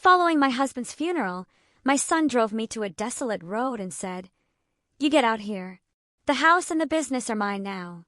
Following my husband's funeral, my son drove me to a desolate road and said, "You get out here. The house and the business are mine now."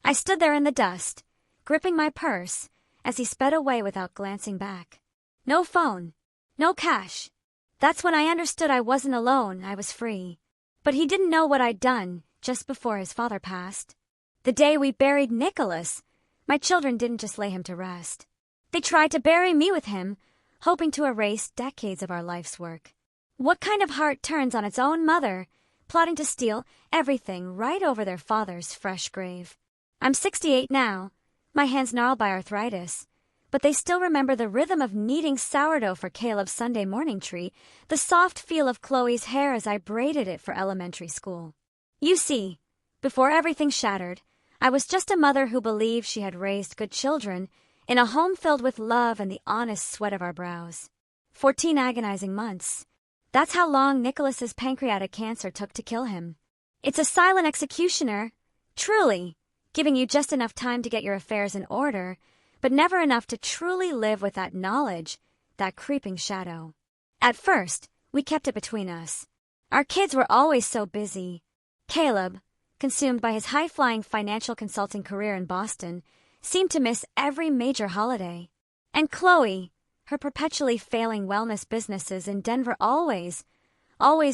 I stood there in the dust, gripping my purse, as he sped away without glancing back. No phone, no cash. That's when I understood I wasn't alone, I was free. But he didn't know what I'd done just before his father passed. The day we buried Nicholas, my children didn't just lay him to rest. They tried to bury me with him, hoping to erase decades of our life's work. What kind of heart turns on its own mother, plotting to steal everything right over their father's fresh grave? I'm 68 now, my hands gnarled by arthritis, but they still remember the rhythm of kneading sourdough for Caleb's Sunday morning treat, the soft feel of Chloe's hair as I braided it for elementary school. You see, before everything shattered, I was just a mother who believed she had raised good children in a home filled with love and the honest sweat of our brows. 14 agonizing months. That's how long Nicholas's pancreatic cancer took to kill him. It's a silent executioner, truly, giving you just enough time to get your affairs in order, but never enough to truly live with that knowledge, that creeping shadow. At first, we kept it between us. Our kids were always so busy. Caleb, consumed by his high-flying financial consulting career in Boston, seemed to miss every major holiday. And Chloe, her perpetually failing wellness businesses in Denver always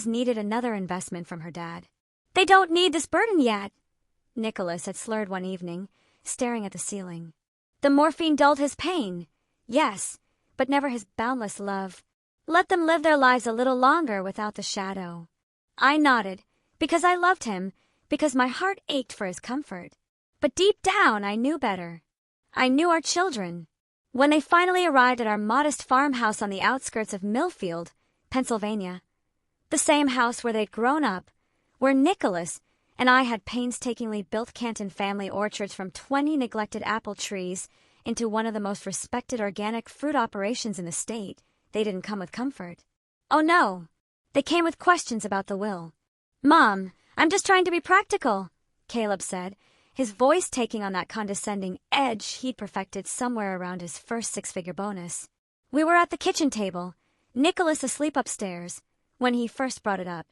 needed another investment from her dad. "They don't need this burden yet," Nicholas had slurred one evening, staring at the ceiling. The morphine dulled his pain, yes, but never his boundless love. Let them live their lives a little longer without the shadow. I nodded, because I loved him, because my heart ached for his comfort. But deep down I knew better. I knew our children. When they finally arrived at our modest farmhouse on the outskirts of Millfield, Pennsylvania, the same house where they'd grown up, where Nicholas and I had painstakingly built Canton family orchards from 20 neglected apple trees into one of the most respected organic fruit operations in the state, they didn't come with comfort. Oh no, they came with questions about the will. "Mom, I'm just trying to be practical," Caleb said, his voice taking on that condescending edge he'd perfected somewhere around his first six-figure bonus. We were at the kitchen table, Nicholas asleep upstairs, when he first brought it up.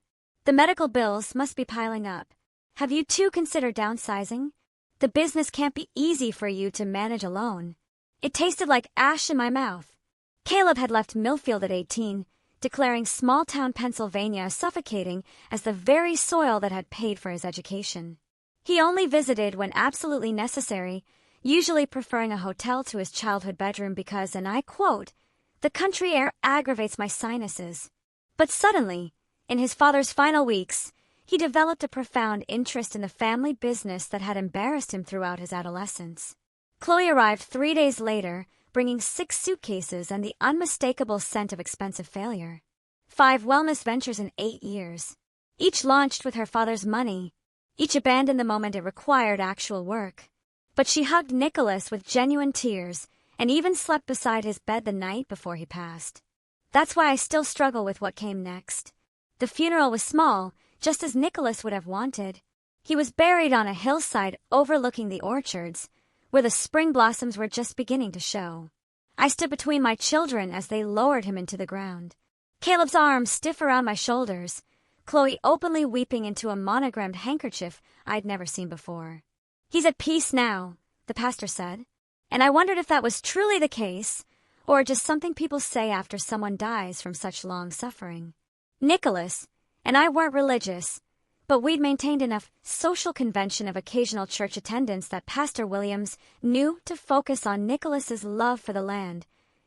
"The medical bills must be piling up. Have you two considered downsizing? The business can't be easy for you to manage alone." It tasted like ash in my mouth. Caleb had left Millfield at 18, declaring small-town Pennsylvania suffocating as the very soil that had paid for his education. He only visited when absolutely necessary, usually preferring a hotel to his childhood bedroom because, and I quote, "the country air aggravates my sinuses." But suddenly, in his father's final weeks, he developed a profound interest in the family business that had embarrassed him throughout his adolescence. Chloe arrived 3 days later, bringing 6 suitcases and the unmistakable scent of expensive failure. 5 wellness ventures in 8 years. Each launched with her father's money. Each abandoned the moment it required actual work. But she hugged Nicholas with genuine tears and even slept beside his bed the night before he passed. That's why I still struggle with what came next. The funeral was small, just as Nicholas would have wanted. He was buried on a hillside overlooking the orchards, where the spring blossoms were just beginning to show. I stood between my children as they lowered him into the ground. Caleb's arms stiff around my shoulders, Chloe openly weeping into a monogrammed handkerchief I'd never seen before. "He's at peace now," the pastor said, and I wondered if that was truly the case, or just something people say after someone dies from such long suffering. Nicholas and I weren't religious, but we'd maintained enough social convention of occasional church attendance that Pastor Williams knew to focus on Nicholas's love for the land,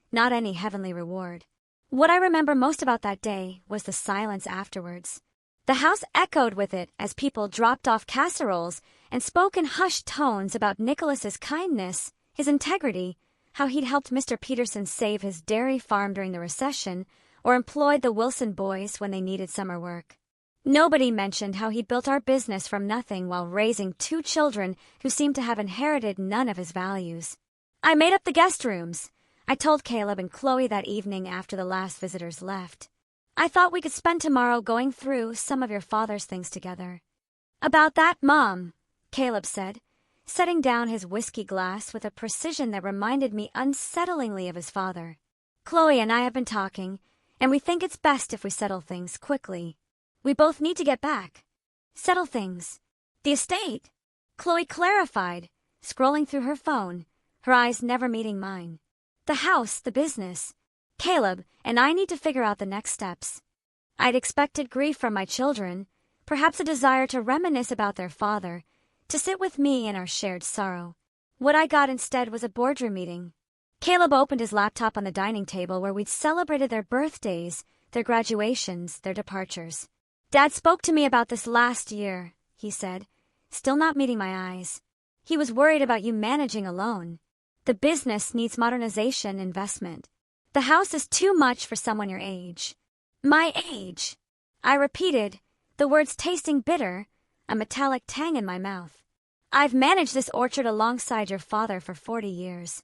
not any heavenly reward. What I remember most about that day was the silence afterwards. The house echoed with it as people dropped off casseroles and spoke in hushed tones about Nicholas's kindness, his integrity, how he'd helped Mr. Peterson save his dairy farm during the recession, or employed the Wilson boys when they needed summer work. Nobody mentioned how he'd built our business from nothing while raising 2 children who seemed to have inherited none of his values. "I made up the guest rooms," I told Caleb and Chloe that evening after the last visitors left. "I thought we could spend tomorrow going through some of your father's things together." "About that, Mom," Caleb said, setting down his whiskey glass with a precision that reminded me unsettlingly of his father. "Chloe and I have been talking, and we think it's best if we settle things quickly. We both need to get back. Settle things. The estate, Chloe clarified, scrolling through her phone, her eyes never meeting mine. The house, the business. Caleb and I need to figure out the next steps. I'd expected grief from my children, perhaps a desire to reminisce about their father, to sit with me in our shared sorrow. What I got instead was a boardroom meeting. Caleb opened his laptop on the dining table where we'd celebrated their birthdays, their graduations, their departures. Dad spoke to me about this last year, he said, still not meeting my eyes. He was worried about you managing alone. The business needs modernization, investment. The house is too much for someone your age. My age, I repeated, the words tasting bitter, a metallic tang in my mouth. I've managed this orchard alongside your father for 40 years.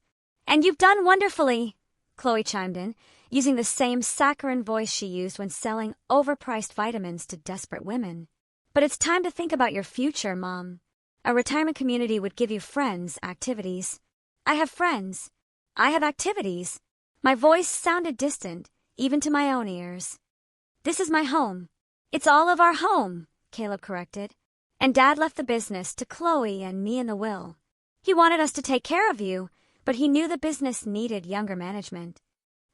And you've done wonderfully, Chloe chimed in, using the same saccharine voice she used when selling overpriced vitamins to desperate women. But it's time to think about your future, Mom. A retirement community would give you friends, activities. I have friends. I have activities. My voice sounded distant, even to my own ears. This is my home. It's all of our home, Caleb corrected. And Dad left the business to Chloe and me in the will. He wanted us to take care of you, but he knew the business needed younger management.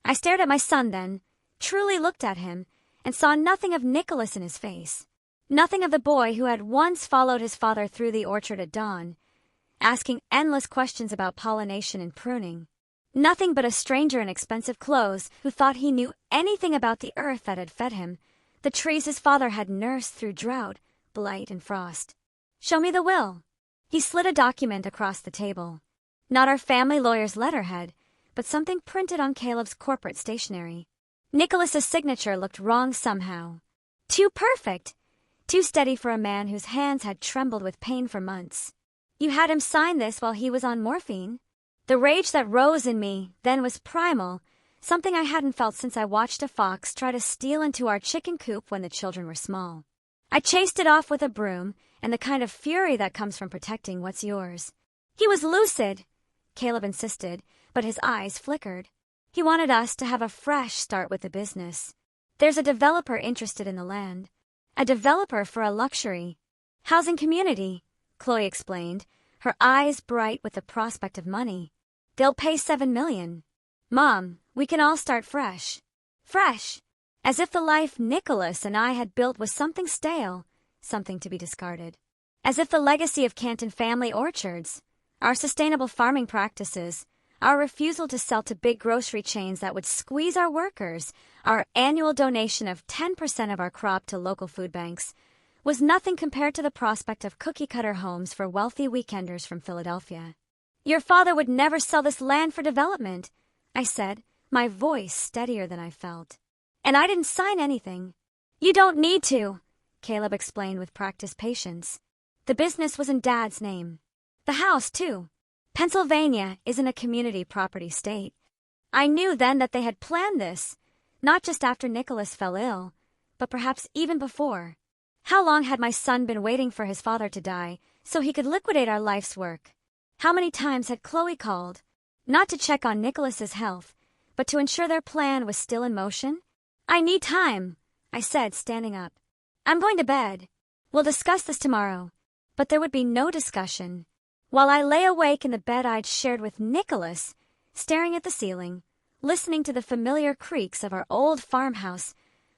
I stared at my son then, truly looked at him, and saw nothing of Nicholas in his face. Nothing of the boy who had once followed his father through the orchard at dawn, asking endless questions about pollination and pruning. Nothing but a stranger in expensive clothes who thought he knew anything about the earth that had fed him, the trees his father had nursed through drought, blight, and frost. Show me the will. He slid a document across the table. Not our family lawyer's letterhead, but something printed on Caleb's corporate stationery. Nicholas's signature looked wrong somehow. Too perfect, too steady for a man whose hands had trembled with pain for months. You had him sign this while he was on morphine? The rage that rose in me then was primal, something I hadn't felt since I watched a fox try to steal into our chicken coop when the children were small. I chased it off with a broom and the kind of fury that comes from protecting what's yours. He was lucid, Caleb insisted, but his eyes flickered. He wanted us to have a fresh start with the business. There's a developer interested in the land. A developer for a luxury housing community, Chloe explained, her eyes bright with the prospect of money. They'll pay $7 million. Mom, we can all start fresh. Fresh. As if the life Nicholas and I had built was something stale, something to be discarded. As if the legacy of Canton family orchards, our sustainable farming practices, our refusal to sell to big grocery chains that would squeeze our workers, our annual donation of 10% of our crop to local food banks, was nothing compared to the prospect of cookie-cutter homes for wealthy weekenders from Philadelphia. Your father would never sell this land for development, I said, my voice steadier than I felt. And I didn't sign anything. You don't need to, Caleb explained with practiced patience. The business was in Dad's name. The house, too. Pennsylvania isn't a community property state. I knew then that they had planned this, not just after Nicholas fell ill, but perhaps even before. How long had my son been waiting for his father to die so he could liquidate our life's work? How many times had Chloe called, not to check on Nicholas's health, but to ensure their plan was still in motion? I need time, I said, standing up. I'm going to bed. We'll discuss this tomorrow. But there would be no discussion. While I lay awake in the bed I'd shared with Nicholas, staring at the ceiling, listening to the familiar creaks of our old farmhouse,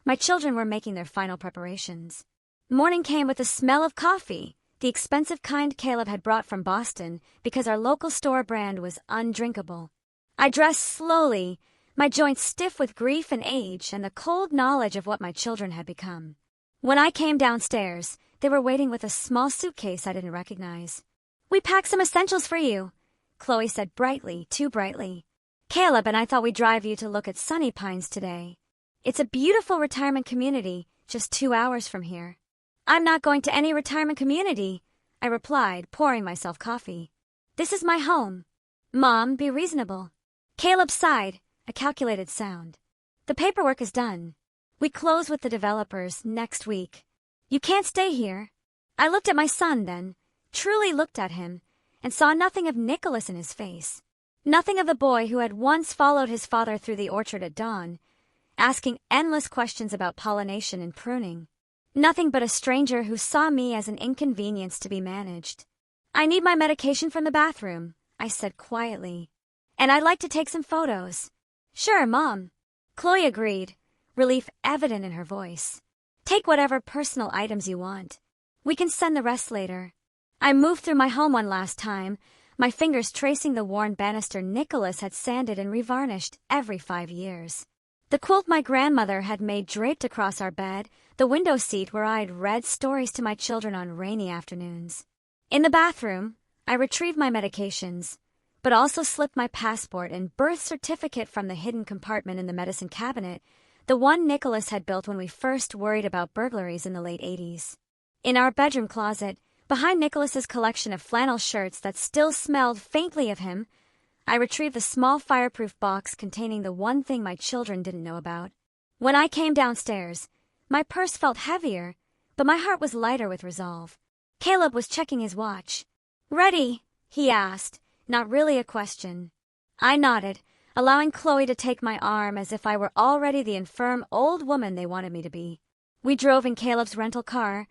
my children were making their final preparations. Morning came with the smell of coffee, the expensive kind Caleb had brought from Boston because our local store brand was undrinkable. I dressed slowly, my joints stiff with grief and age and the cold knowledge of what my children had become. When I came downstairs, they were waiting with a small suitcase I didn't recognize. We packed some essentials for you, Chloe said brightly, too brightly. Caleb and I thought we'd drive you to look at Sunny Pines today. It's a beautiful retirement community, just 2 hours from here. I'm not going to any retirement community, I replied, pouring myself coffee. This is my home. Mom, be reasonable. Caleb sighed, a calculated sound. The paperwork is done. We close with the developers next week. You can't stay here. I looked at my son then, truly looked at him, and saw nothing of Nicholas in his face. Nothing of the boy who had once followed his father through the orchard at dawn, asking endless questions about pollination and pruning. Nothing but a stranger who saw me as an inconvenience to be managed. "I need my medication from the bathroom," I said quietly. "And I'd like to take some photos." "Sure, Mom." Chloe agreed, relief evident in her voice. "Take whatever personal items you want. We can send the rest later." I moved through my home one last time, my fingers tracing the worn banister Nicholas had sanded and revarnished every 5 years. The quilt my grandmother had made draped across our bed, the window seat where I'd read stories to my children on rainy afternoons. In the bathroom, I retrieved my medications, but also slipped my passport and birth certificate from the hidden compartment in the medicine cabinet, the one Nicholas had built when we first worried about burglaries in the late 80s. In our bedroom closet, behind Nicholas's collection of flannel shirts that still smelled faintly of him, I retrieved the small fireproof box containing the one thing my children didn't know about. When I came downstairs, my purse felt heavier, but my heart was lighter with resolve. Caleb was checking his watch. "Ready?" he asked, not really a question. I nodded, allowing Chloe to take my arm as if I were already the infirm old woman they wanted me to be. We drove in Caleb's rental car,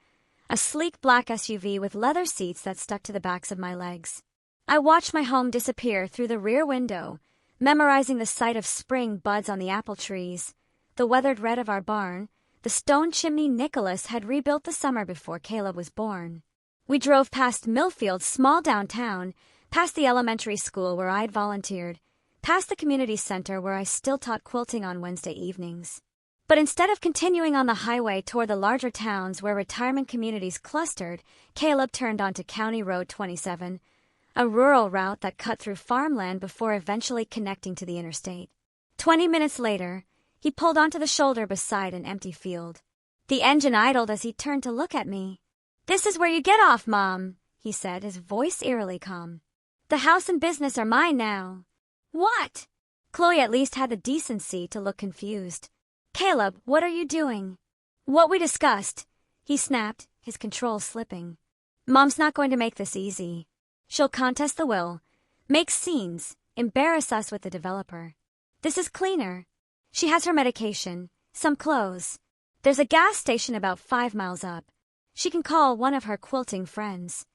a sleek black SUV with leather seats that stuck to the backs of my legs. I watched my home disappear through the rear window, memorizing the sight of spring buds on the apple trees, the weathered red of our barn, the stone chimney Nicholas had rebuilt the summer before Caleb was born. We drove past Millfield's small downtown, past the elementary school where I'd volunteered, past the community center where I still taught quilting on Wednesday evenings. But instead of continuing on the highway toward the larger towns where retirement communities clustered, Caleb turned onto County Road 27, a rural route that cut through farmland before eventually connecting to the interstate. 20 minutes later, he pulled onto the shoulder beside an empty field. The engine idled as he turned to look at me. "This is where you get off, Mom," he said, his voice eerily calm. "The house and business are mine now." "What?" Chloe at least had the decency to look confused. "Caleb, what are you doing?" "What we discussed," he snapped, his control slipping. "Mom's not going to make this easy. She'll contest the will, make scenes, embarrass us with the developer. This is cleaner. She has her medication, some clothes. There's a gas station about 5 miles up. She can call one of her quilting friends."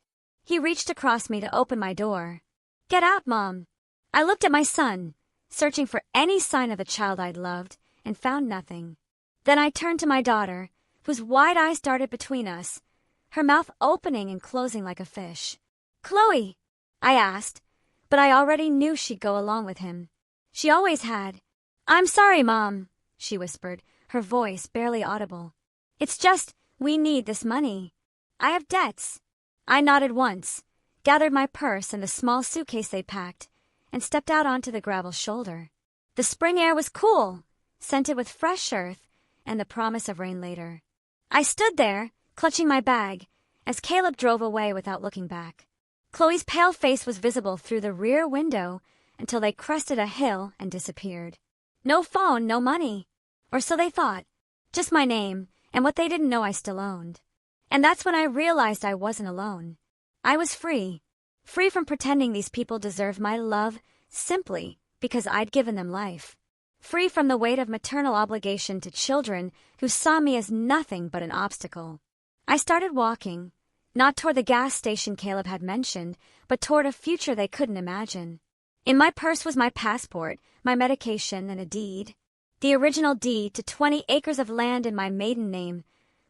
He reached across me to open my door. "Get out, Mom." I looked at my son, searching for any sign of the child I'd loved, and found nothing. Then I turned to my daughter, whose wide eyes darted between us, her mouth opening and closing like a fish. "Chloe," I asked, but I already knew she'd go along with him. She always had. "I'm sorry, Mom," she whispered, her voice barely audible. "It's just, we need this money. I have debts." I nodded once, gathered my purse and the small suitcase they'd packed, and stepped out onto the gravel shoulder. The spring air was cool, scented with fresh earth and the promise of rain later. I stood there, clutching my bag, as Caleb drove away without looking back. Chloe's pale face was visible through the rear window until they crested a hill and disappeared. No phone, no money. Or so they thought. Just my name, and what they didn't know I still owned. And that's when I realized I wasn't alone. I was free. Free from pretending these people deserved my love simply because I'd given them life. Free from the weight of maternal obligation to children who saw me as nothing but an obstacle. I started walking, not toward the gas station Caleb had mentioned, but toward a future they couldn't imagine. In my purse was my passport, my medication, and a deed. The original deed to 20 acres of land in my maiden name,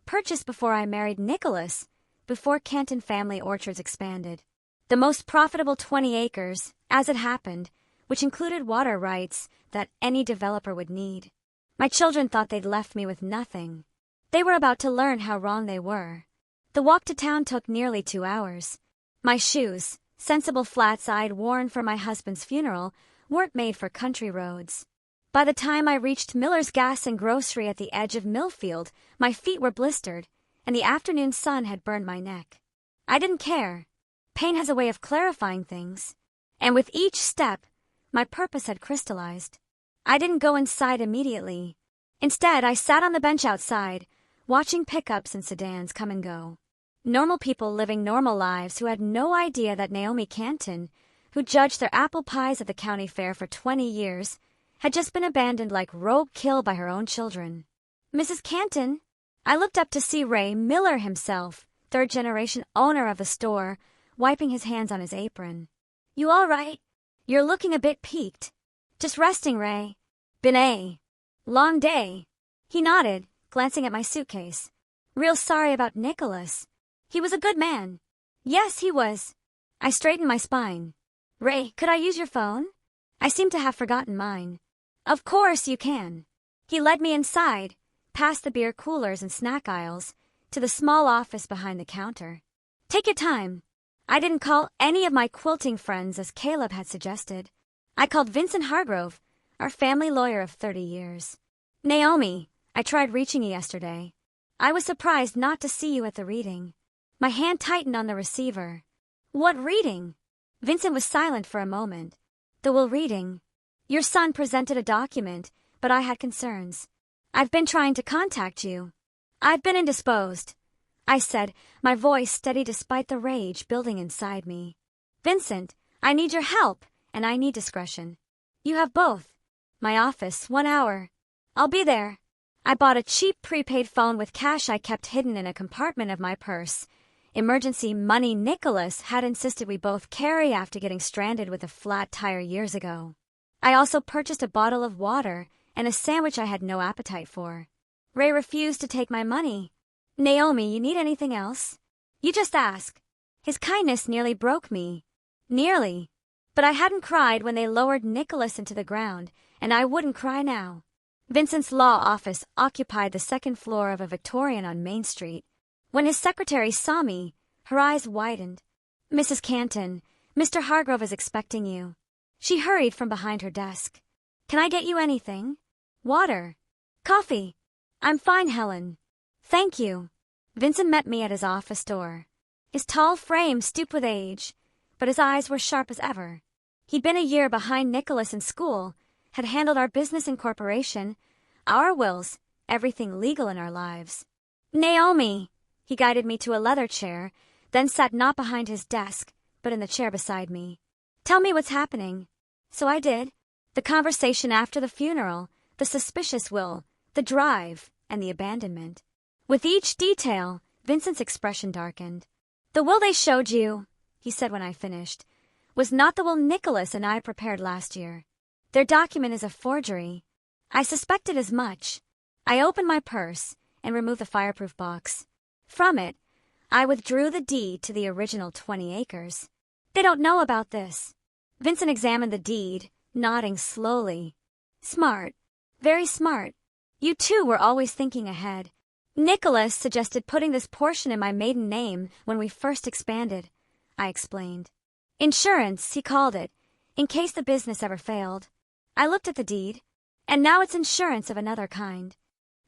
purchased before I married Nicholas, before Canton Family Orchards expanded. The most profitable 20 acres, as it happened, which included water rights that any developer would need. My children thought they'd left me with nothing. They were about to learn how wrong they were. The walk to town took nearly 2 hours. My shoes, sensible flats I'd worn for my husband's funeral, weren't made for country roads. By the time I reached Miller's Gas and Grocery at the edge of Millfield, my feet were blistered, and the afternoon sun had burned my neck. I didn't care. Pain has a way of clarifying things. And with each step, my purpose had crystallized. I didn't go inside immediately. Instead, I sat on the bench outside, watching pickups and sedans come and go. Normal people living normal lives who had no idea that Naomi Canton, who judged their apple pies at the county fair for 20 years, had just been abandoned like roadkill by her own children. Mrs. Canton? I looked up to see Ray Miller himself, third-generation owner of the store, wiping his hands on his apron. You all right? You're looking a bit peaked. Just resting, Ray. Been a long day. He nodded, glancing at my suitcase. Real sorry about Nicholas. He was a good man. Yes, he was. I straightened my spine. Ray, could I use your phone? I seem to have forgotten mine. Of course you can. He led me inside, past the beer coolers and snack aisles, to the small office behind the counter. Take your time. I didn't call any of my quilting friends as Caleb had suggested. I called Vincent Hargrove, our family lawyer of 30 years. Naomi, I tried reaching you yesterday. I was surprised not to see you at the reading. My hand tightened on the receiver. What reading? Vincent was silent for a moment. The will reading. Your son presented a document, but I had concerns. I've been trying to contact you. I've been indisposed, I said, my voice steady despite the rage building inside me. Vincent, I need your help, and I need discretion. You have both. My office, 1 hour. I'll be there. I bought a cheap prepaid phone with cash I kept hidden in a compartment of my purse. Emergency money Nicholas had insisted we both carry after getting stranded with a flat tire years ago. I also purchased a bottle of water and a sandwich I had no appetite for. Ray refused to take my money. Naomi, you need anything else? You just ask. His kindness nearly broke me. Nearly. But I hadn't cried when they lowered Nicholas into the ground, and I wouldn't cry now. Vincent's law office occupied the second floor of a Victorian on Main Street. When his secretary saw me, her eyes widened. Mrs. Canton, Mr. Hargrove is expecting you. She hurried from behind her desk. Can I get you anything? Water. Coffee. I'm fine, Helen. Thank you. Vincent met me at his office door. His tall frame stooped with age, but his eyes were sharp as ever. He'd been a year behind Nicholas in school, had handled our business incorporation, our wills, everything legal in our lives. Naomi! He guided me to a leather chair, then sat not behind his desk, but in the chair beside me. Tell me what's happening. So I did. The conversation after the funeral, the suspicious will, the drive, and the abandonment. With each detail, Vincent's expression darkened. The will they showed you, he said when I finished, was not the will Nicholas and I prepared last year. Their document is a forgery. I suspected as much. I opened my purse and removed the fireproof box. From it, I withdrew the deed to the original 20 acres. They don't know about this. Vincent examined the deed, nodding slowly. Smart. Very smart. You two were always thinking ahead. Nicholas suggested putting this portion in my maiden name when we first expanded, I explained. Insurance, he called it, in case the business ever failed. I looked at the deed, and now it's insurance of another kind.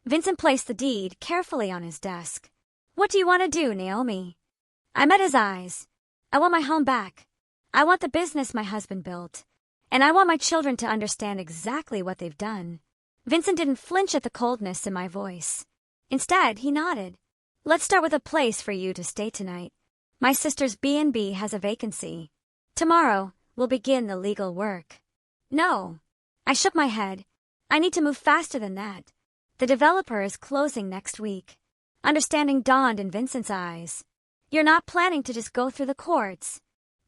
Vincent placed the deed carefully on his desk. What do you want to do, Naomi? I met his eyes. I want my home back. I want the business my husband built. And I want my children to understand exactly what they've done. Vincent didn't flinch at the coldness in my voice. Instead, he nodded. Let's start with a place for you to stay tonight. My sister's B&B has a vacancy. Tomorrow, we'll begin the legal work. No. I shook my head. I need to move faster than that. The developer is closing next week. Understanding dawned in Vincent's eyes. You're not planning to just go through the courts.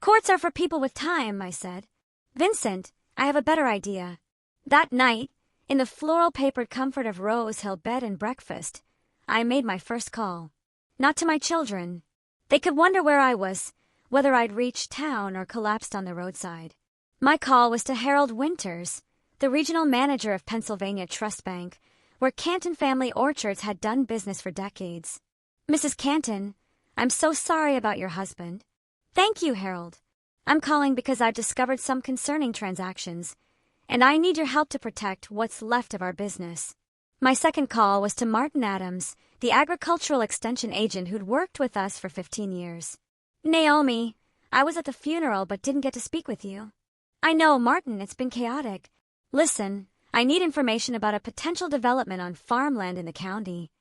Courts are for people with time, I said. Vincent, I have a better idea. That night, in the floral-papered comfort of Rose Hill bed and breakfast, I made my first call. Not to my children. They could wonder where I was, whether I'd reached town or collapsed on the roadside. My call was to Harold Winters, the regional manager of Pennsylvania Trust Bank, where Canton Family Orchards had done business for decades. Mrs. Canton, I'm so sorry about your husband. Thank you, Harold. I'm calling because I've discovered some concerning transactions, and I need your help to protect what's left of our business. My second call was to Martin Adams, the agricultural extension agent who'd worked with us for 15 years. Naomi, I was at the funeral but didn't get to speak with you. I know, Martin, it's been chaotic. Listen, I need information about a potential development on farmland in the county.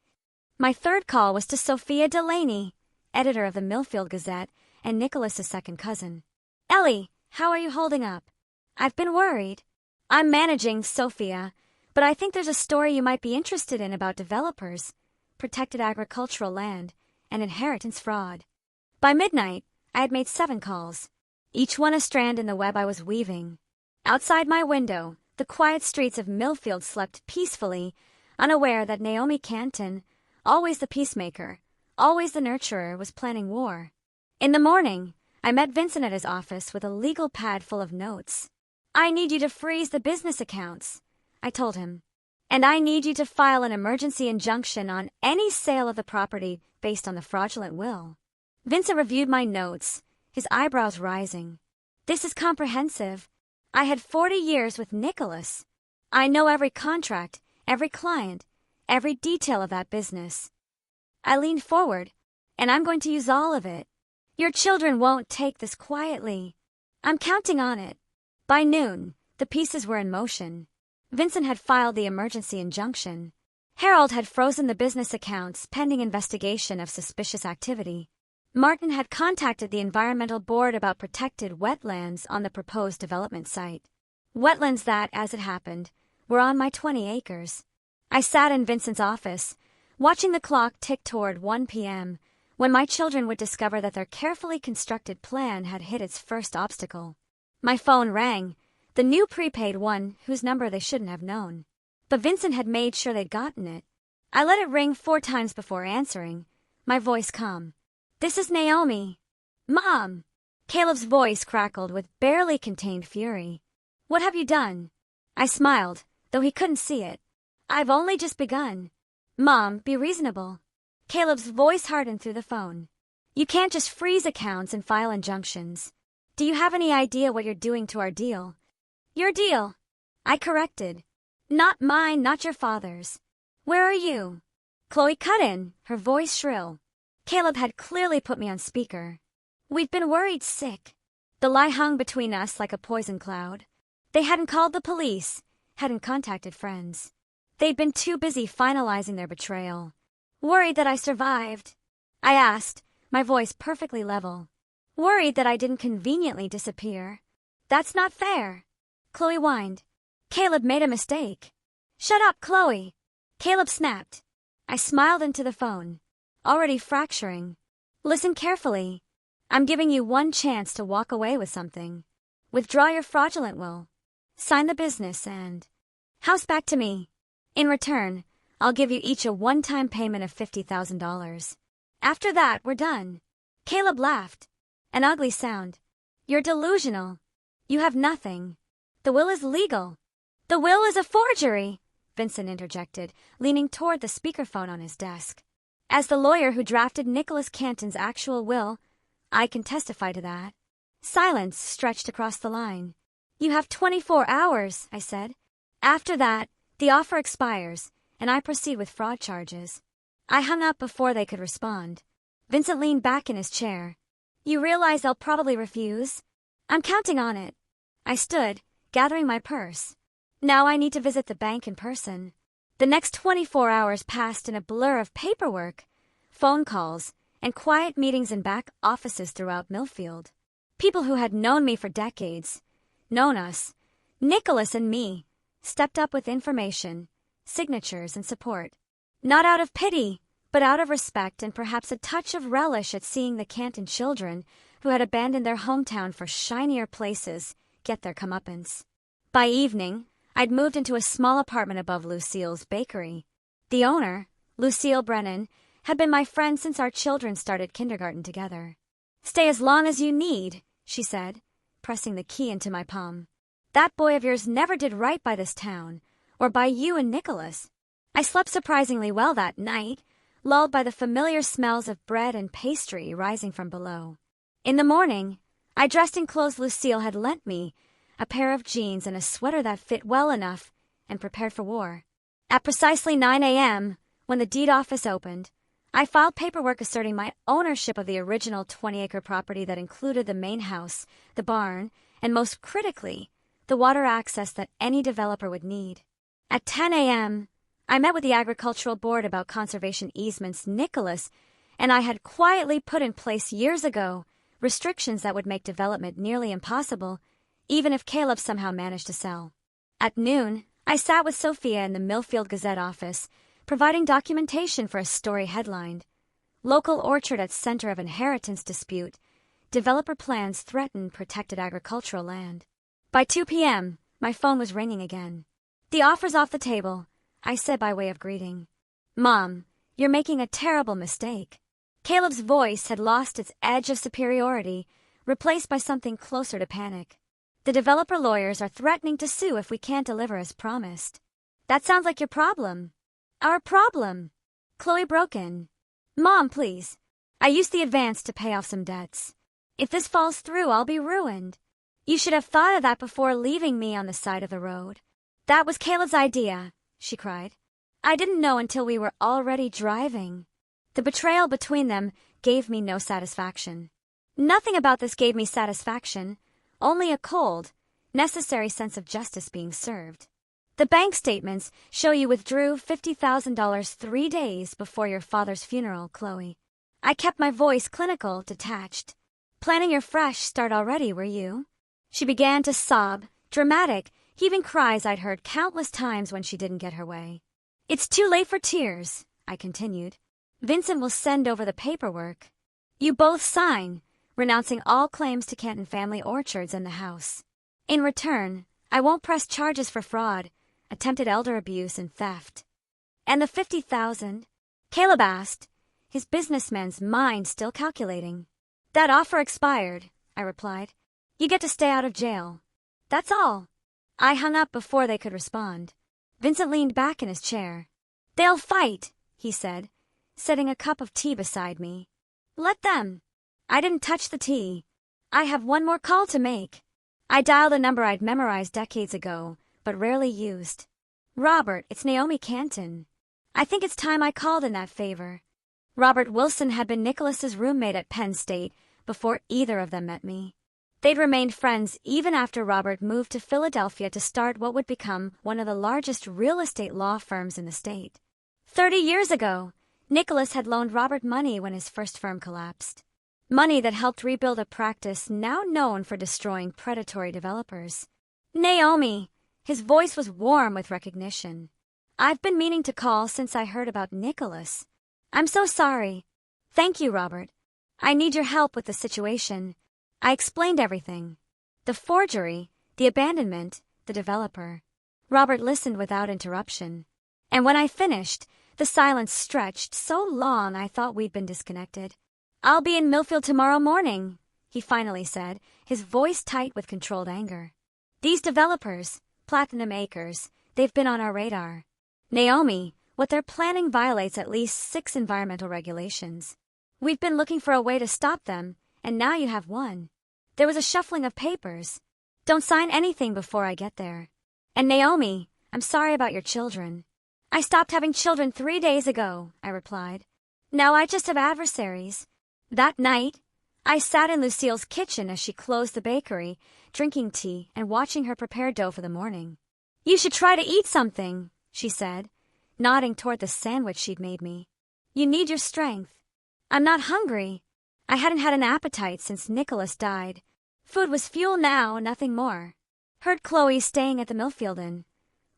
My third call was to Sophia Delaney, editor of the Millfield Gazette and Nicholas's second cousin. Ellie, how are you holding up? I've been worried. I'm managing Sophia, but I think there's a story you might be interested in about developers, protected agricultural land, and inheritance fraud. By midnight, I had made 7 calls, each one a strand in the web I was weaving. Outside my window, the quiet streets of Millfield slept peacefully, unaware that Naomi Canton, always the peacemaker, always the nurturer, was planning war. In the morning, I met Vincent at his office with a legal pad full of notes. I need you to freeze the business accounts, I told him. And I need you to file an emergency injunction on any sale of the property based on the fraudulent will. Vincent reviewed my notes, his eyebrows rising. This is comprehensive. I had 40 years with Nicholas. I know every contract, every client, every detail of that business. I leaned forward, and I'm going to use all of it. Your children won't take this quietly. I'm counting on it. By noon, the pieces were in motion. Vincent had filed the emergency injunction. Harold had frozen the business accounts pending investigation of suspicious activity. Martin had contacted the Environmental Board about protected wetlands on the proposed development site. Wetlands that, as it happened, were on my 20 acres. I sat in Vincent's office, watching the clock tick toward 1 p.m., when my children would discover that their carefully constructed plan had hit its first obstacle. My phone rang, the new prepaid one whose number they shouldn't have known. But Vincent had made sure they'd gotten it. I let it ring 4 times before answering, my voice calm. This is Naomi. Mom! Caleb's voice crackled with barely contained fury. What have you done? I smiled, though he couldn't see it. I've only just begun. Mom, be reasonable. Caleb's voice hardened through the phone. You can't just freeze accounts and file injunctions. Do you have any idea what you're doing to our deal? Your deal, I corrected. Not mine, not your father's. Where are you? Chloe cut in, her voice shrill. Caleb had clearly put me on speaker. We'd been worried sick. The lie hung between us like a poison cloud. They hadn't called the police, hadn't contacted friends. They'd been too busy finalizing their betrayal. Worried that I survived. I asked, my voice perfectly level. Worried that I didn't conveniently disappear. That's not fair. Chloe whined. Caleb made a mistake. Shut up, Chloe. Caleb snapped. I smiled into the phone, already fracturing. Listen carefully. I'm giving you one chance to walk away with something. Withdraw your fraudulent will. Sign the business and house back to me. In return, I'll give you each a one-time payment of $50,000. After that, we're done. Caleb laughed. An ugly sound. You're delusional. You have nothing. The will is legal. The will is a forgery, Vincent interjected, leaning toward the speakerphone on his desk. As the lawyer who drafted Nicholas Canton's actual will, I can testify to that. Silence stretched across the line. You have 24 hours, I said. After that, the offer expires, and I proceed with fraud charges. I hung up before they could respond. Vincent leaned back in his chair. You realize they'll probably refuse? I'm counting on it. I stood, gathering my purse. Now I need to visit the bank in person. The next 24 hours passed in a blur of paperwork, phone calls, and quiet meetings in back offices throughout Millfield. People who had known me for decades, known us, Nicholas and me, stepped up with information, signatures, and support. Not out of pity, but out of respect and perhaps a touch of relish at seeing the Canton children, who had abandoned their hometown for shinier places, get their comeuppance. By evening, I'd moved into a small apartment above Lucille's bakery. The owner, Lucille Brennan, had been my friend since our children started kindergarten together. Stay as long as you need, she said, pressing the key into my palm. That boy of yours never did right by this town, or by you and Nicholas. I slept surprisingly well that night, lulled by the familiar smells of bread and pastry rising from below. In the morning, I dressed in clothes Lucille had lent me, a pair of jeans and a sweater that fit well enough, and prepared for war. At precisely 9 a.m., when the deed office opened, I filed paperwork asserting my ownership of the original 20-acre property that included the main house, the barn, and most critically, the water access that any developer would need. At 10 a.m., I met with the Agricultural Board about conservation easements Nicholas and I had quietly put in place years ago, restrictions that would make development nearly impossible, even if Caleb somehow managed to sell. At noon, I sat with Sophia in the Millfield Gazette office, providing documentation for a story headlined, "Local Orchard at Center of Inheritance Dispute. Developer Plans Threaten Protected Agricultural Land." By 2 p.m., my phone was ringing again. "The offer's off the table," I said by way of greeting. "Mom, you're making a terrible mistake." Caleb's voice had lost its edge of superiority, replaced by something closer to panic. "The developer lawyers are threatening to sue if we can't deliver as promised." "That sounds like your problem." "Our problem." Chloe broke in. "Mom, please. I used the advance to pay off some debts. If this falls through, I'll be ruined. You should have thought of that before leaving me on the side of the road." "That was Caleb's idea," she cried. "I didn't know until we were already driving." The betrayal between them gave me no satisfaction. Nothing about this gave me satisfaction, only a cold, necessary sense of justice being served. "The bank statements show you withdrew $50,000 3 days before your father's funeral, Chloe." I kept my voice clinical, detached. "Planning your fresh start already, were you?" She began to sob, dramatic, heaving cries I'd heard countless times when she didn't get her way. "It's too late for tears," I continued. "Vincent will send over the paperwork. You both sign, renouncing all claims to Canton family orchards and the house. In return, I won't press charges for fraud, attempted elder abuse, and theft." "And the 50,000? Caleb asked, his businessman's mind still calculating. "That offer expired," I replied. "You get to stay out of jail. That's all." I hung up before they could respond. Vincent leaned back in his chair. "They'll fight," he said, setting a cup of tea beside me. "Let them." I didn't touch the tea. "I have one more call to make." I dialed a number I'd memorized decades ago, but rarely used. "Robert, it's Naomi Canton. I think it's time I called in that favor." Robert Wilson had been Nicholas's roommate at Penn State before either of them met me. They'd remained friends even after Robert moved to Philadelphia to start what would become one of the largest real estate law firms in the state. 30 years ago, Nicholas had loaned Robert money when his first firm collapsed. Money that helped rebuild a practice now known for destroying predatory developers. "Naomi," his voice was warm with recognition. "I've been meaning to call since I heard about Nicholas. I'm so sorry." "Thank you, Robert. I need your help with the situation." I explained everything. The forgery, the abandonment, the developer. Robert listened without interruption. And when I finished, the silence stretched so long I thought we'd been disconnected. "I'll be in Millfield tomorrow morning," he finally said, his voice tight with controlled anger. "These developers, Platinum Acres, they've been on our radar. Naomi, what they're planning violates at least 6 environmental regulations. We've been looking for a way to stop them, and now you have one. There was a shuffling of papers. Don't sign anything before I get there. And Naomi, I'm sorry about your children." "I stopped having children 3 days ago," I replied. "Now I just have adversaries." That night, I sat in Lucille's kitchen as she closed the bakery, drinking tea and watching her prepare dough for the morning. "You should try to eat something," she said, nodding toward the sandwich she'd made me. "You need your strength." "I'm not hungry. I hadn't had an appetite since Nicholas died. Food was fuel now, nothing more." "Heard Chloe's staying at the Millfield Inn,"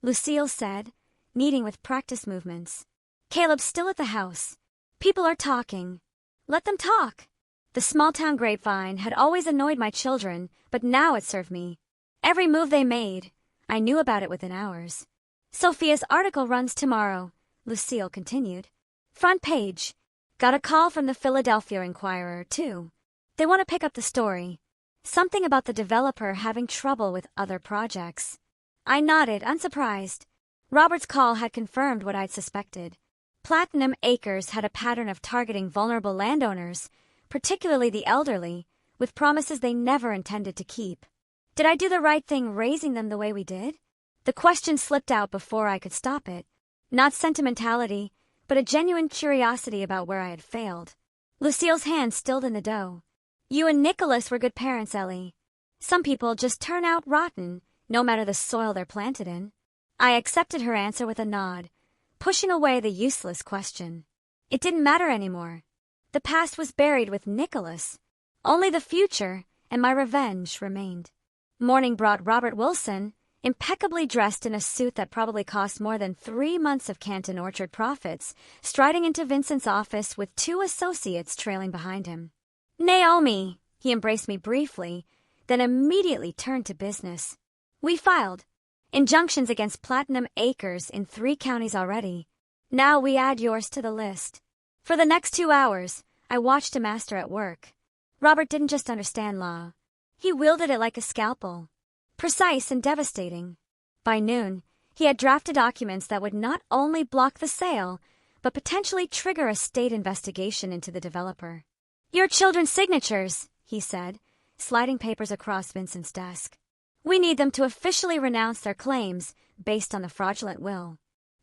Lucille said, kneading with practice movements. "Caleb's still at the house. People are talking. Let them talk." The small-town grapevine had always annoyed my children, but now it served me. Every move they made, I knew about it within hours. "Sophia's article runs tomorrow," Lucille continued. "Front page. Got a call from the Philadelphia Inquirer, too. They want to pick up the story. Something about the developer having trouble with other projects." I nodded, unsurprised. Robert's call had confirmed what I'd suspected. Platinum Acres had a pattern of targeting vulnerable landowners, particularly the elderly, with promises they never intended to keep. Did I do the right thing raising them the way we did? The question slipped out before I could stop it. Not sentimentality, but a genuine curiosity about where I had failed. Lucille's hand stilled in the dough. "You and Nicholas were good parents, Ellie. Some people just turn out rotten, no matter the soil they're planted in." I accepted her answer with a nod, pushing away the useless question. It didn't matter anymore. The past was buried with Nicholas. Only the future and my revenge remained. Morning brought Robert Wilson, impeccably dressed in a suit that probably cost more than 3 months of Canton Orchard profits, striding into Vincent's office with 2 associates trailing behind him. "Naomi!" He embraced me briefly, then immediately turned to business. "We filed injunctions against Platinum Acres in 3 counties already. Now we add yours to the list." For the next 2 hours, I watched a master at work. Robert didn't just understand law. He wielded it like a scalpel. Precise and devastating. By noon, he had drafted documents that would not only block the sale, but potentially trigger a state investigation into the developer. "Your children's signatures," he said, sliding papers across Vincent's desk. "We need them to officially renounce their claims based on the fraudulent will."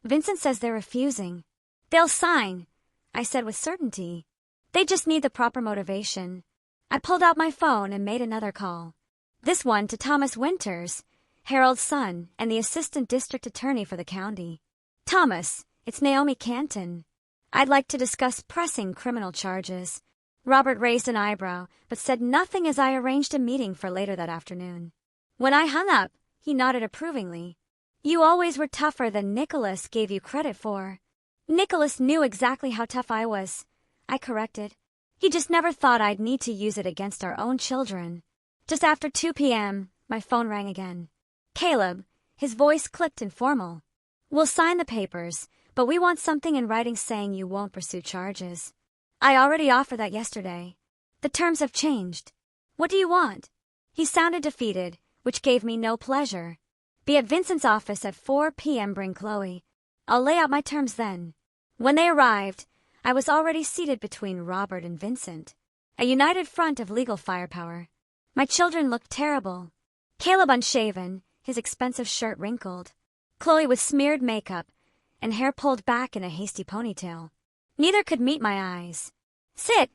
"Vincent says they're refusing." "They'll sign," I said with certainty. "They just need the proper motivation." I pulled out my phone and made another call. This one to Thomas Winters, Harold's son and the assistant district attorney for the county. "Thomas, it's Naomi Canton. I'd like to discuss pressing criminal charges." Robert raised an eyebrow, but said nothing as I arranged a meeting for later that afternoon. When I hung up, he nodded approvingly. "You always were tougher than Nicholas gave you credit for." "Nicholas knew exactly how tough I was," I corrected. "He just never thought I'd need to use it against our own children." Just after 2 p.m., my phone rang again. "Caleb," his voice clicked and formal. "We'll sign the papers, but we want something in writing saying you won't pursue charges." "I already offered that yesterday." "The terms have changed." "What do you want?" He sounded defeated, which gave me no pleasure. "Be at Vincent's office at 4 p.m. Bring Chloe. I'll lay out my terms then." When they arrived, I was already seated between Robert and Vincent, a united front of legal firepower. My children looked terrible. Caleb unshaven, his expensive shirt wrinkled. Chloe with smeared makeup and hair pulled back in a hasty ponytail. Neither could meet my eyes. "Sit,"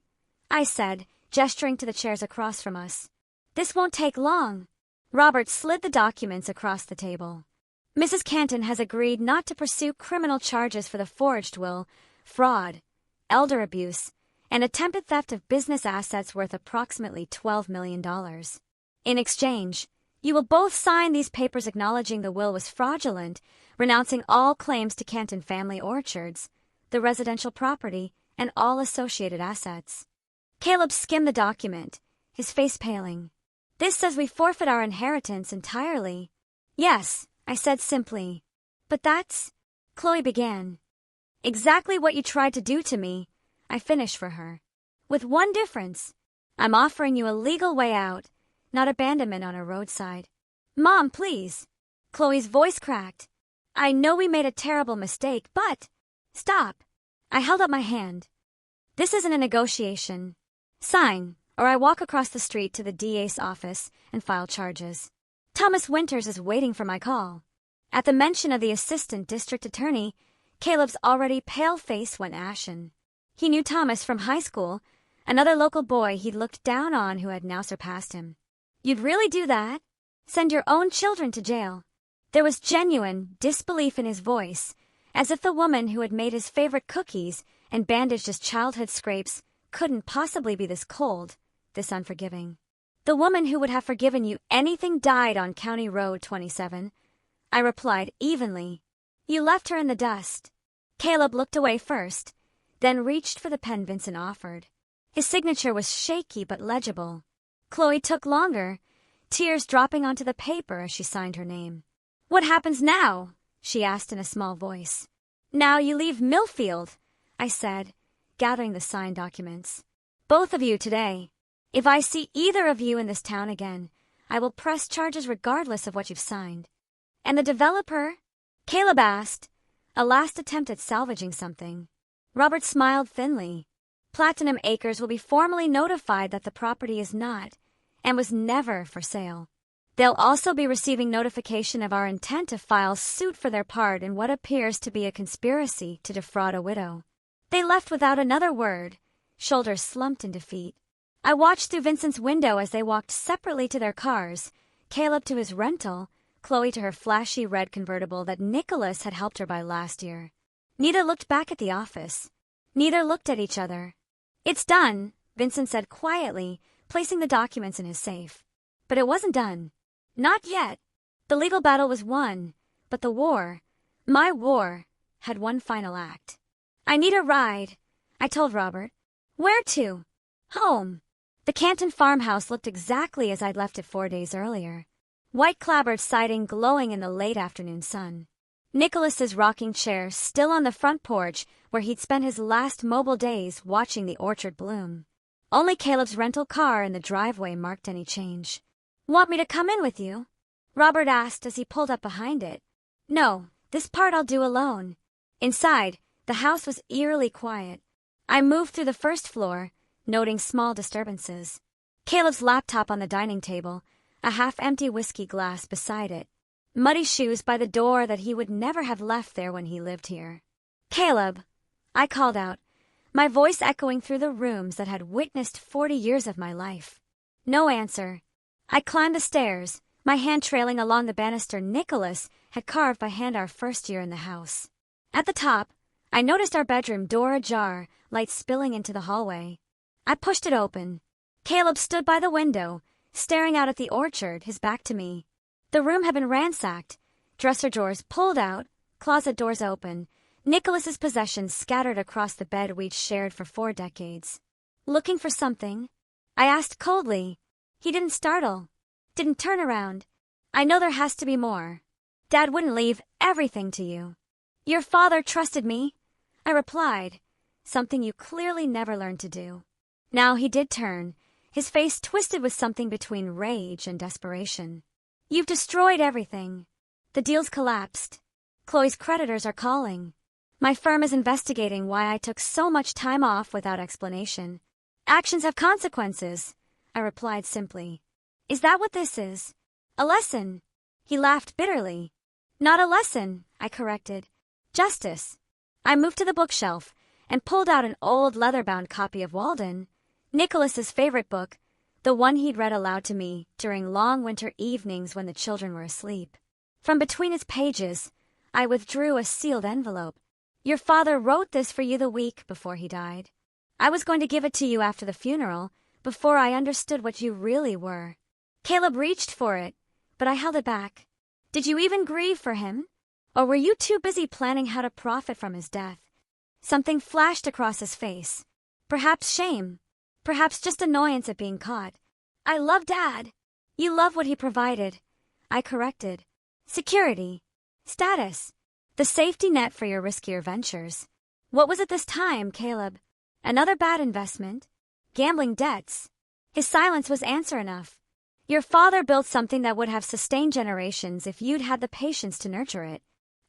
I said, gesturing to the chairs across from us. "This won't take long." Robert slid the documents across the table. "Mrs. Canton has agreed not to pursue criminal charges for the forged will, fraud, elder abuse, and attempted theft of business assets worth approximately $12 million. In exchange, you will both sign these papers acknowledging the will was fraudulent, renouncing all claims to Canton Family Orchards, the residential property, and all associated assets." Caleb skimmed the document, his face paling. "This says we forfeit our inheritance entirely." "Yes," I said simply. "But that's—" Chloe began. "Exactly what you tried to do to me," I finished for her. "With one difference. I'm offering you a legal way out, not abandonment on a roadside." "Mom, please." Chloe's voice cracked. "I know we made a terrible mistake, but—" "Stop." I held up my hand. "This isn't a negotiation. Sign, or I walk across the street to the DA's office and file charges. Thomas Winters is waiting for my call." At the mention of the assistant district attorney, Caleb's already pale face went ashen. He knew Thomas from high school, another local boy he'd looked down on who had now surpassed him. "You'd really do that? Send your own children to jail?" There was genuine disbelief in his voice, as if the woman who had made his favorite cookies and bandaged his childhood scrapes couldn't possibly be this cold, this unforgiving. "The woman who would have forgiven you anything died on County Road 27, I replied evenly. "You left her in the dust." Caleb looked away first, then reached for the pen Vincent offered. His signature was shaky but legible. Chloe took longer, tears dropping onto the paper as she signed her name. "What happens now?" she asked in a small voice. "Now you leave Millfield," I said, gathering the signed documents. "Both of you today. If I see either of you in this town again, I will press charges regardless of what you've signed." "And the developer?" Caleb asked, a last attempt at salvaging something. Robert smiled thinly. "Platinum Acres will be formally notified that the property is not, and was never for sale. They'll also be receiving notification of our intent to file suit for their part in what appears to be a conspiracy to defraud a widow." They left without another word, shoulders slumped in defeat. I watched through Vincent's window as they walked separately to their cars, Caleb to his rental, Chloe to her flashy red convertible that Nicholas had helped her buy last year. Neither looked back at the office. Neither looked at each other. "It's done," Vincent said quietly, placing the documents in his safe. But it wasn't done. Not yet. The legal battle was won, but the war, my war, had one final act. I need a ride, I told Robert. Where to? Home. The Canton farmhouse looked exactly as I'd left it 4 days earlier. White clapboard siding glowing in the late afternoon sun. Nicholas's rocking chair still on the front porch where he'd spent his last mobile days watching the orchard bloom. Only Caleb's rental car in the driveway marked any change. Want me to come in with you? Robert asked as he pulled up behind it. No, this part I'll do alone. Inside, the house was eerily quiet. I moved through the first floor, noting small disturbances. Caleb's laptop on the dining table, a half-empty whiskey glass beside it. Muddy shoes by the door that he would never have left there when he lived here. Caleb, I called out, my voice echoing through the rooms that had witnessed 40 years of my life. No answer. I climbed the stairs, my hand trailing along the banister Nicholas had carved by hand our first year in the house. At the top, I noticed our bedroom door ajar, light spilling into the hallway. I pushed it open. Caleb stood by the window, staring out at the orchard, his back to me. The room had been ransacked, dresser drawers pulled out, closet doors open, Nicholas's possessions scattered across the bed we'd shared for 4 decades. Looking for something? I asked coldly. He didn't startle, didn't turn around. I know there has to be more. Dad wouldn't leave everything to you. Your father trusted me, I replied, something you clearly never learned to do. Now he did turn, his face twisted with something between rage and desperation. You've destroyed everything. The deal's collapsed. Chloe's creditors are calling. My firm is investigating why I took so much time off without explanation. Actions have consequences, I replied simply. Is that what this is? A lesson? He laughed bitterly. Not a lesson, I corrected. Justice. I moved to the bookshelf and pulled out an old leather-bound copy of Walden, Nicholas's favorite book, the one he'd read aloud to me during long winter evenings when the children were asleep. From between its pages, I withdrew a sealed envelope. Your father wrote this for you the week before he died. I was going to give it to you after the funeral, before I understood what you really were. Caleb reached for it, but I held it back. Did you even grieve for him? Or were you too busy planning how to profit from his death? Something flashed across his face. Perhaps shame. Perhaps just annoyance at being caught. I love Dad. You love what he provided. I corrected. Security. Status. The safety net for your riskier ventures. What was it this time, Caleb? Another bad investment? Gambling debts? His silence was answer enough. Your father built something that would have sustained generations if you'd had the patience to nurture it.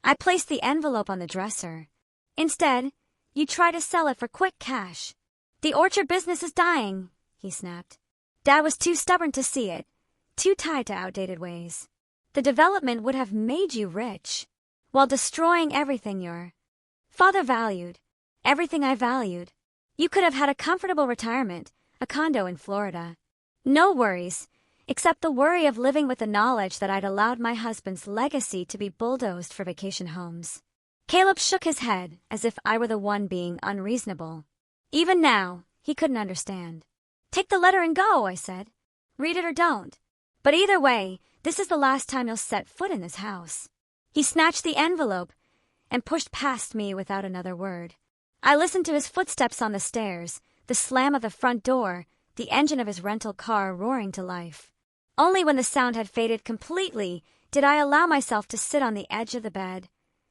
I placed the envelope on the dresser. Instead, you try to sell it for quick cash. The orchard business is dying, he snapped. Dad was too stubborn to see it, too tied to outdated ways. The development would have made you rich, while destroying everything your father valued, everything I valued. You could have had a comfortable retirement, a condo in Florida. No worries, except the worry of living with the knowledge that I'd allowed my husband's legacy to be bulldozed for vacation homes. Caleb shook his head as if I were the one being unreasonable. Even now, he couldn't understand. Take the letter and go, I said. Read it or don't. But either way, this is the last time you'll set foot in this house. He snatched the envelope and pushed past me without another word. I listened to his footsteps on the stairs, the slam of the front door, the engine of his rental car roaring to life. Only when the sound had faded completely did I allow myself to sit on the edge of the bed,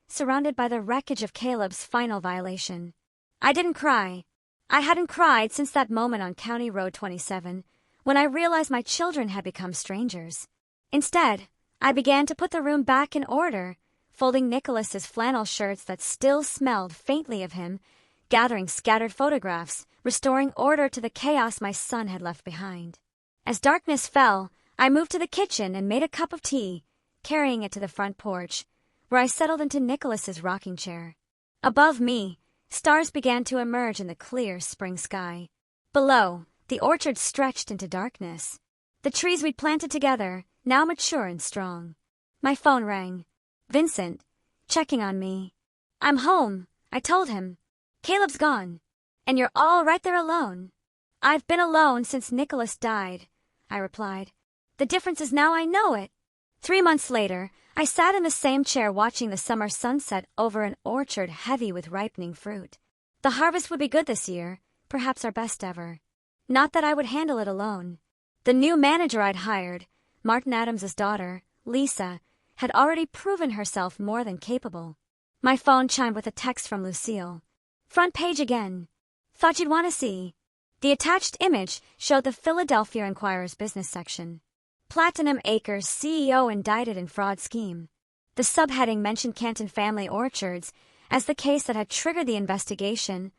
surrounded by the wreckage of Caleb's final violation. I didn't cry. I hadn't cried since that moment on County Road 27, when I realized my children had become strangers. Instead, I began to put the room back in order, folding Nicholas's flannel shirts that still smelled faintly of him, gathering scattered photographs, restoring order to the chaos my son had left behind. As darkness fell, I moved to the kitchen and made a cup of tea, carrying it to the front porch, where I settled into Nicholas's rocking chair. Above me, stars began to emerge in the clear spring sky. Below, the orchard stretched into darkness. The trees we'd planted together, now mature and strong. My phone rang. Vincent, checking on me. I'm home, I told him. Caleb's gone. And you're all right there alone. I've been alone since Nicholas died, I replied. The difference is now I know it. 3 months later, I sat in the same chair watching the summer sunset over an orchard heavy with ripening fruit. The harvest would be good this year, perhaps our best ever. Not that I would handle it alone. The new manager I'd hired, Martin Adams's daughter, Lisa, had already proven herself more than capable. My phone chimed with a text from Lucille. "Front page again. Thought you'd want to see." The attached image showed the Philadelphia Inquirer's business section. Platinum Acres CEO indicted in fraud scheme. The subheading mentioned Canton Family Orchards as the case that had triggered the investigation,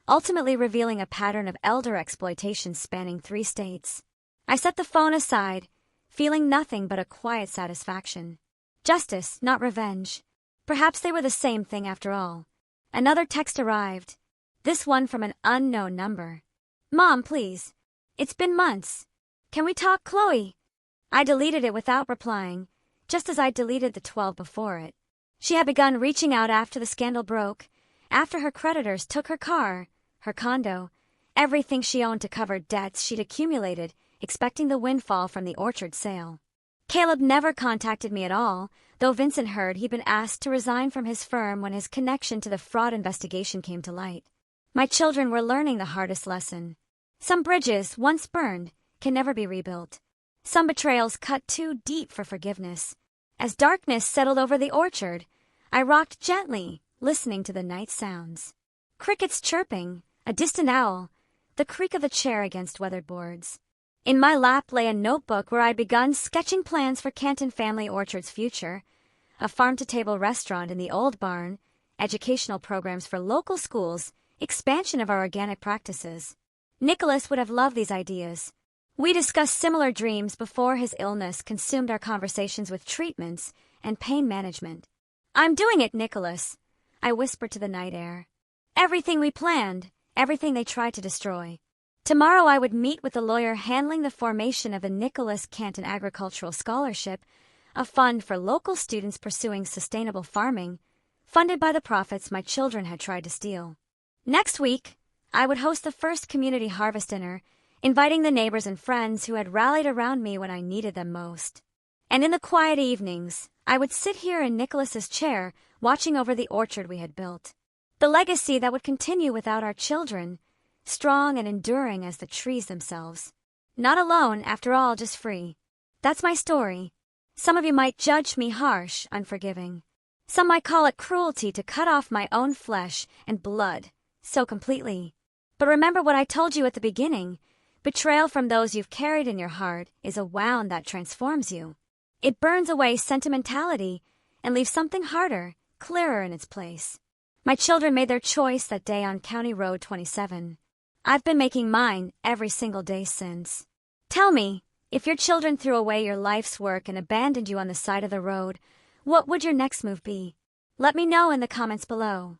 ultimately revealing a pattern of elder exploitation spanning 3 states. I set the phone aside, feeling nothing but a quiet satisfaction. Justice, not revenge. Perhaps they were the same thing after all. Another text arrived, this one from an unknown number. "Mom, please. It's been months. Can we talk, Chloe?" I deleted it without replying, just as I deleted the 12 before it. She had begun reaching out after the scandal broke, after her creditors took her car, her condo, everything she owned to cover debts she'd accumulated, expecting the windfall from the orchard sale. Caleb never contacted me at all, though Vincent heard he'd been asked to resign from his firm when his connection to the fraud investigation came to light. My children were learning the hardest lesson. Some bridges, once burned, can never be rebuilt. Some betrayals cut too deep for forgiveness. As darkness settled over the orchard, I rocked gently, listening to the night sounds. Crickets chirping, a distant owl, the creak of a chair against weathered boards. In my lap lay a notebook where I'd begun sketching plans for Canton Family Orchard's future, a farm-to-table restaurant in the old barn, educational programs for local schools, expansion of our organic practices. Nicholas would have loved these ideas. We discussed similar dreams before his illness consumed our conversations with treatments and pain management. "I'm doing it, Nicholas," I whispered to the night air. "Everything we planned, everything they tried to destroy." Tomorrow I would meet with the lawyer handling the formation of the Nicholas Canton Agricultural Scholarship, a fund for local students pursuing sustainable farming, funded by the profits my children had tried to steal. Next week, I would host the first community harvest dinner, inviting the neighbors and friends who had rallied around me when I needed them most. And in the quiet evenings, I would sit here in Nicholas's chair, watching over the orchard we had built. The legacy that would continue without our children, strong and enduring as the trees themselves. Not alone, after all, just free. That's my story. Some of you might judge me harsh, unforgiving. Some might call it cruelty to cut off my own flesh and blood so completely. But remember what I told you at the beginning. Betrayal from those you've carried in your heart is a wound that transforms you. It burns away sentimentality and leaves something harder, clearer in its place. My children made their choice that day on County Road 27. I've been making mine every single day since. Tell me, if your children threw away your life's work and abandoned you on the side of the road, what would your next move be? Let me know in the comments below.